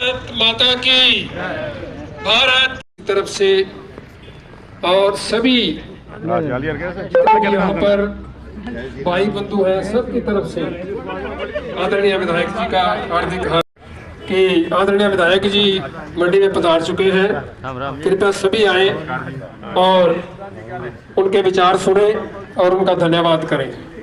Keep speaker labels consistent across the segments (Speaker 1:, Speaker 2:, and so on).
Speaker 1: भारत माता की, भारत की तरफ से और सभी यहाँ पर भाई बंधु हैं सबकी तरफ से आदरणीय विधायक जी का हार्दिक कि आदरणीय विधायक जी मंडी में पधार चुके हैं। कृपया सभी आए और उनके विचार सुने और उनका धन्यवाद करें।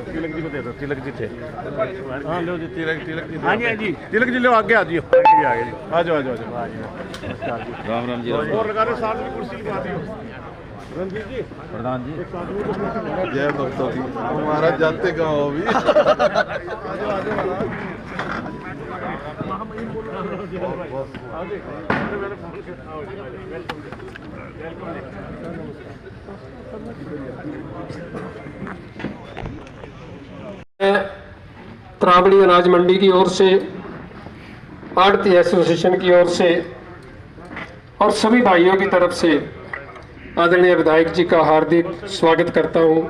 Speaker 2: तिलक जी को दे दो। तिलक जी थे। हाँ लो जी तिलक जी। हाँ जी तिलक जी लो आगे आ जाओ। आगे जी आ जाओ राम राम जी। और लगा रहे साथ में कुर्सी लगा दियो रणजीत जी प्रधान जी जय भक्तों की हमारा जाते गाँव अभी
Speaker 1: त्रावणी अनाज मंडी की ओर से, आड़ती एसोसिएशन की ओर से और सभी भाइयों की तरफ से आदरणीय विधायक जी का हार्दिक स्वागत करता हूं,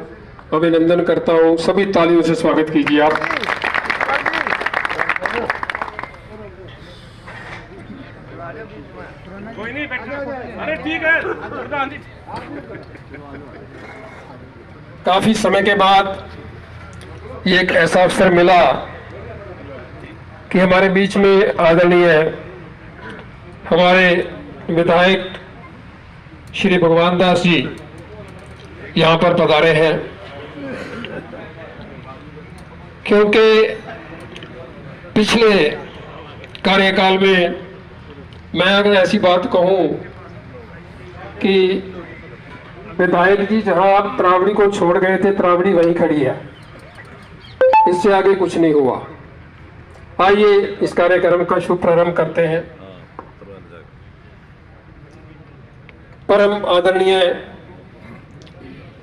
Speaker 1: अभिनंदन करता हूं। सभी तालियों से स्वागत कीजिए आप।
Speaker 2: कोई नहीं बैठना। अरे ठीक है प्रधान जी।
Speaker 1: काफी समय के बाद ये एक ऐसा अवसर मिला कि हमारे बीच में आदरणीय हमारे विधायक श्री भगवान दास जी यहाँ पर पधारे हैं। क्योंकि पिछले कार्यकाल में मैं अगर ऐसी बात कहूँ कि विधायक जी जहाँ आप त्रावणी को छोड़ गए थे, त्रावणी वहीं खड़ी है, इससे आगे कुछ नहीं हुआ। आइए इस कार्यक्रम का शुभ प्रारंभ करते हैं। परम आदरणीय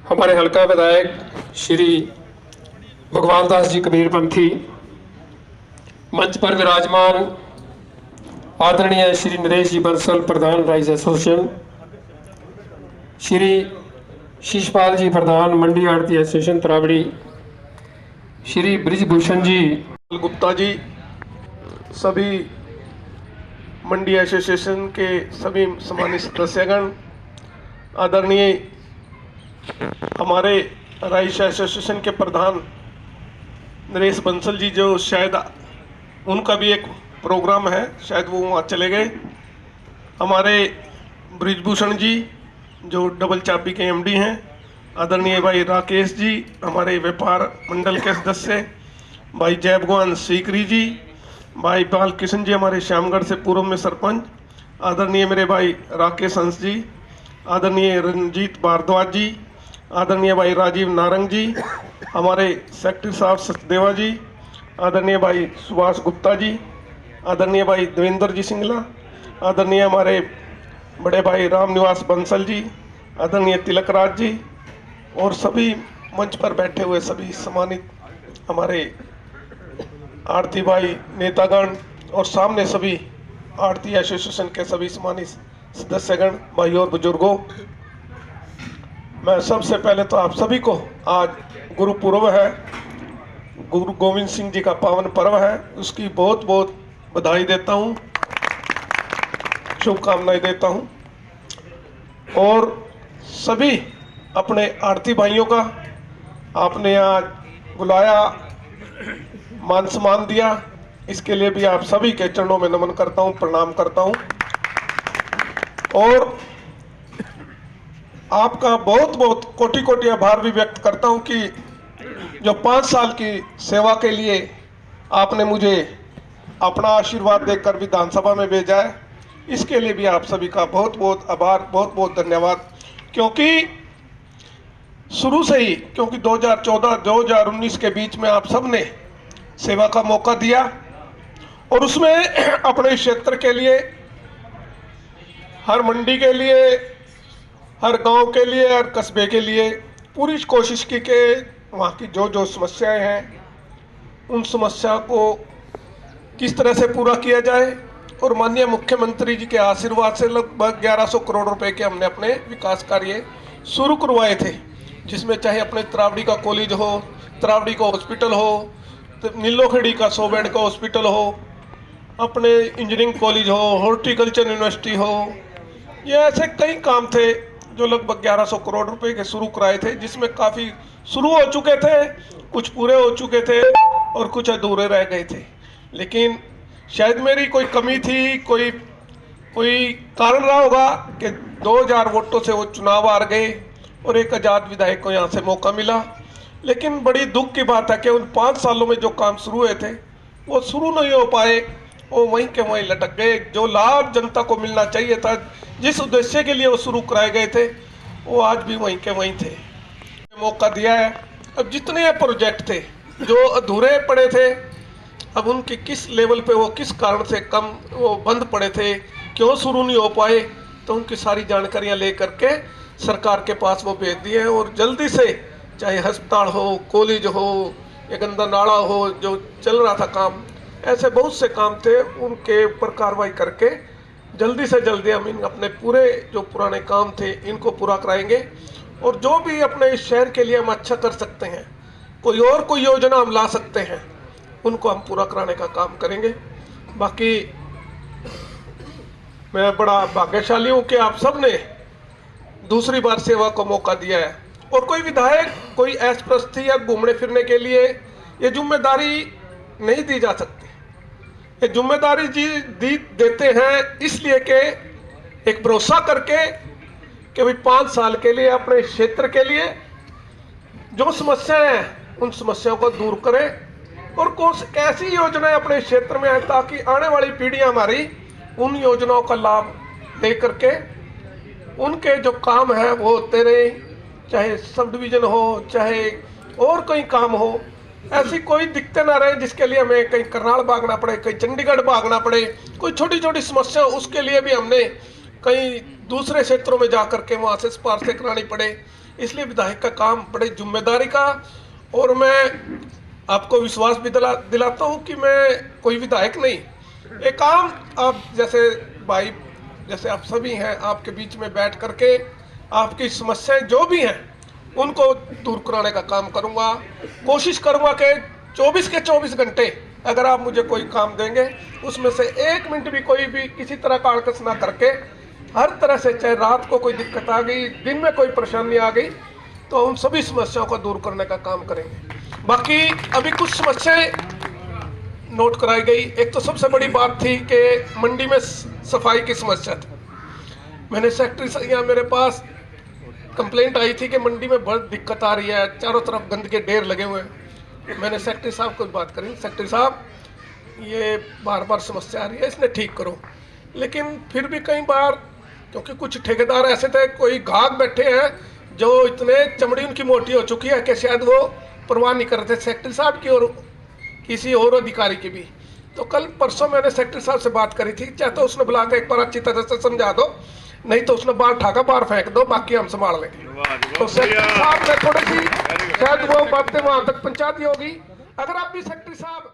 Speaker 1: हमारे हल्का विधायक श्री भगवान दास जी कबीरपंथी, मंच पर विराजमान आदरणीय श्री नरेश जी बंसल प्रधान राइस एसोसिएशन, श्री शीशपाल जी प्रधान मंडी आड़ती एसोसिएशन त्रावड़ी, श्री ब्रिजभूषण जी
Speaker 3: गुप्ता जी, सभी मंडी एसोसिएशन के सभी सम्मानित सदस्यगण, आदरणीय हमारे राइस एसोसिएशन के प्रधान नरेश बंसल जी, जो शायद उनका भी एक प्रोग्राम है, शायद वो वहाँ चले गए। हमारे ब्रिजभूषण जी जो डबल चाबी के एमडी हैं, आदरणीय भाई राकेश जी हमारे व्यापार मंडल के सदस्य, भाई जय भगवान सीकरी जी, भाई बालकिशन जी हमारे श्यामगढ़ से पूर्व में सरपंच, आदरणीय मेरे भाई राकेश हंस जी, आदरणीय रंजीत भारद्वाज जी, आदरणीय भाई राजीव नारंग जी, हमारे सेक्रेटरी साहब सचदेवा जी, आदरणीय भाई सुभाष गुप्ता जी, आदरणीय भाई देवेंद्र जी सिंगला, आदरणीय हमारे बड़े भाई राम निवास बंसल जी, आदरणीय तिलक राज जी और सभी मंच पर बैठे हुए सभी सम्मानित हमारे आरती भाई नेतागण और सामने सभी आरती एसोसिएशन के सभी सम्मानित सदस्यगण, भाई और बुजुर्गों, मैं सबसे पहले तो आप सभी को, आज गुरु पूर्व है, गुरु गोविंद सिंह जी का पावन पर्व है, उसकी बहुत बहुत बधाई देता हूँ, शुभकामनाएं देता हूँ। और सभी अपने आरती भाइयों का आपने यहाँ बुलाया, मान सम्मान दिया, इसके लिए भी आप सभी के चरणों में नमन करता हूँ, प्रणाम करता हूँ। और आपका बहुत बहुत कोटि कोटि आभार भी व्यक्त करता हूँ कि जो 5 साल की सेवा के लिए आपने मुझे अपना आशीर्वाद देकर विधानसभा में भेजा है, इसके लिए भी आप सभी का बहुत बहुत आभार, बहुत बहुत धन्यवाद। क्योंकि शुरू से ही, क्योंकि 2014-2019 के बीच में आप सब ने सेवा का मौका दिया और उसमें अपने क्षेत्र के लिए, हर मंडी के लिए, हर गांव के लिए, हर कस्बे के लिए पूरी कोशिश की कि वहाँ की जो जो समस्याएं हैं उन समस्या को किस तरह से पूरा किया जाए। और माननीय मुख्यमंत्री जी के आशीर्वाद से लगभग 1100 करोड़ रुपए के हमने अपने विकास कार्य शुरू करवाए थे, जिसमें चाहे अपने त्रावड़ी का कॉलेज हो, त्रावड़ी का हॉस्पिटल हो, नीलोखेड़ी का 100 बेड का हॉस्पिटल हो, अपने इंजीनियरिंग कॉलेज हो, हॉर्टिकल्चर यूनिवर्सिटी हो, ये ऐसे कई काम थे जो लगभग 1100 करोड़ रुपए के शुरू कराए थे, जिसमें काफ़ी शुरू हो चुके थे, कुछ पूरे हो चुके थे और कुछ अधूरे रह गए थे। लेकिन शायद मेरी कोई कमी थी, कोई कारण रहा होगा कि 2000 वोटों से वो चुनाव हार गए और एक आज़ाद विधायक को यहाँ से मौका मिला। लेकिन बड़ी दुख की बात है कि उन 5 सालों में जो काम शुरू हुए थे वो शुरू नहीं हो पाए, वो वहीं के वहीं लटक गए। जो लाभ जनता को मिलना चाहिए था, जिस उद्देश्य के लिए वो शुरू कराए गए थे, वो आज भी वहीं के वहीं थे। मौका दिया है। अब जितने प्रोजेक्ट थे जो अधूरे पड़े थे, अब उनके किस लेवल पे वो किस कारण से कम वो बंद पड़े थे, क्यों शुरू नहीं हो पाए, तो उनकी सारी जानकारियां ले करके सरकार के पास वो भेज दिए हैं। और जल्दी से चाहे अस्पताल हो, कॉलेज हो, या गंदा नाला हो, जो चल रहा था काम, ऐसे बहुत से काम थे, उनके ऊपर कार्रवाई करके जल्दी से जल्दी हम इन अपने पूरे जो पुराने काम थे इनको पूरा कराएंगे। और जो भी अपने इस शहर के लिए हम अच्छा कर सकते हैं, कोई योजना हम ला सकते हैं, उनको हम पूरा कराने का काम करेंगे। बाकी मैं बड़ा भाग्यशाली हूँ कि आप सब ने दूसरी बार सेवा को मौका दिया है। और कोई विधायक कोई ऐशप्रस्ती या घूमने फिरने के लिए ये जिम्मेदारी नहीं दी जा सकती। ये जिम्मेदारी देते हैं इसलिए कि एक भरोसा करके कि भाई 5 साल के लिए अपने क्षेत्र के लिए जो समस्याएं हैं उन समस्याओं को दूर करें और कैसी योजनाएं अपने क्षेत्र में आए ताकि आने वाली पीढ़ियां हमारी उन योजनाओं का लाभ ले करके उनके जो काम है वो होते रहे, चाहे सब डिवीजन हो, चाहे और कोई काम हो। ऐसी कोई दिक्कतें ना रहे जिसके लिए हमें कहीं करनाल भागना पड़े, कहीं चंडीगढ़ भागना पड़े। कोई छोटी छोटी समस्या उसके लिए भी हमने कहीं दूसरे क्षेत्रों में जा करके वहाँ से सिफारिशें करानी पड़े। इसलिए विधायक का काम बड़ी जिम्मेदारी का, और मैं आपको विश्वास भी दिलाता हूँ कि मैं कोई विधायक नहीं, एक काम आप जैसे भाई जैसे आप सभी हैं, आपके बीच में बैठ करके आपकी समस्याएं जो भी हैं उनको दूर कराने का काम करूंगा। कोशिश करूंगा कि 24 के 24 घंटे अगर आप मुझे कोई काम देंगे उसमें से 1 मिनट भी कोई भी किसी तरह का अड़कस ना करके, हर तरह से, चाहे रात को कोई दिक्कत आ गई, दिन में कोई परेशानी आ गई, तो उन सभी समस्याओं को दूर करने का काम करेंगे। बाकी अभी कुछ समस्याएं नोट कराई गई। एक तो सबसे बड़ी बात थी कि मंडी में सफाई की समस्या थी। मैंने सेक्रेटरी से यहाँ मेरे पास कंप्लेंट आई थी कि मंडी में बहुत दिक्कत आ रही है, चारों तरफ गंदगी के ढेर लगे हुए हैं। मैंने सेक्रेटरी साहब को बात करी, सेक्रेटरी साहब ये बार बार समस्या आ रही है, इसने ठीक करो। लेकिन फिर भी कई बार क्योंकि कुछ ठेकेदार ऐसे थे, कोई घाक बैठे हैं जो इतने चमड़ी उनकी मोटी हो चुकी है कि शायद वो परवाह नहीं कर रहे थे सेक्रेटरी साहब की और किसी और अधिकारी की भी। तो कल परसों मैंने सेक्रेटरी साहब से बात करी थी, चाहे तो उसने बुला के एक बार अच्छी तरह से समझा दो, नहीं तो उसने बाहर ठाका बाहर फेंक दो, बाकी हम संभाल लेंगे। तो सेक्रेटरी साहब ने थोड़ी सी शायद वो बातें वहां तक पहुंचा दी होगी। अगर आप भी सेक्रेटरी साहब